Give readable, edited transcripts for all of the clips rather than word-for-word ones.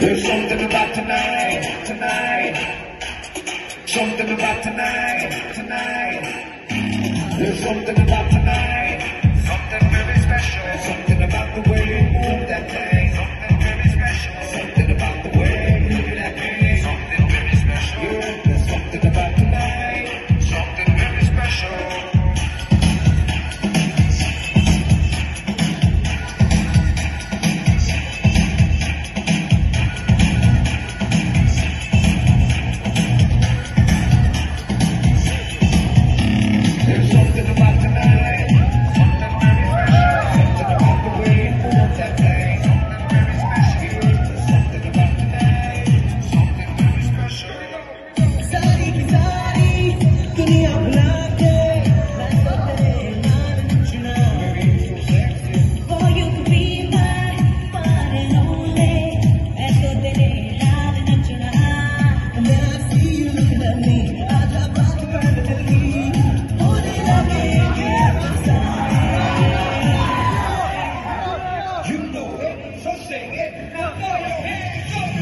There's something about tonight, tonight. Something about tonight, tonight. There's something about tonight, something very special. Something about the way you move that thing, something very special. Something about the way you move that thing, something very special. Yeah, there's something about tonight, something very special. There's something about tonight, something very special. Something about the way you move that thing, something very special. There's something about tonight, something very special. सारी की सारी दुनिया भुला के मैं तो तेरे नाल नचना। For you to be my one and only, मैं तो तेरे नाल नचना। And then I see you looking at me, आजा बात कर दिल की, होने लगे You know it, so sing it. Now throw your hands up.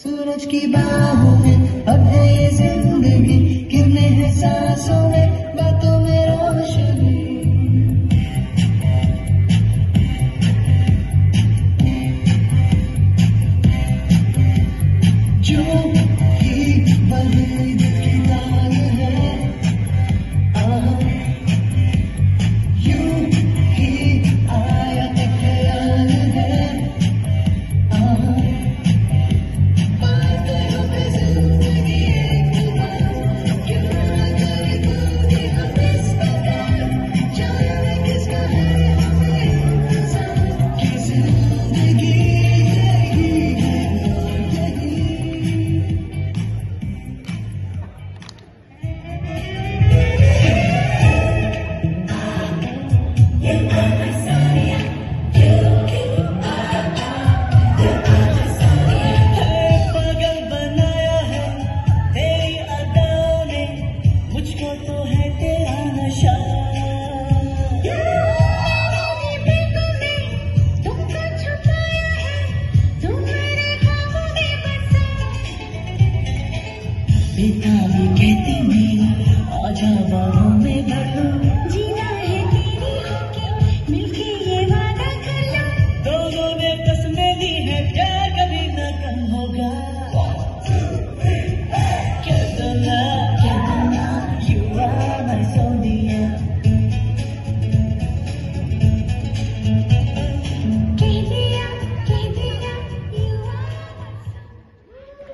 सूरज की बाहों में अब है ये जिंदगी, गिरने हैं सांसों में, बातों में रोशनी। जो ही बदली दिल की ताल है, यूं ही आया एक ख्याल है। तो है तेरा नशा, तुमको छुपाया है, तुम मेरे ख्वाबों में बसा। पिता भी कहते हैं आजा बाहों में भर लो।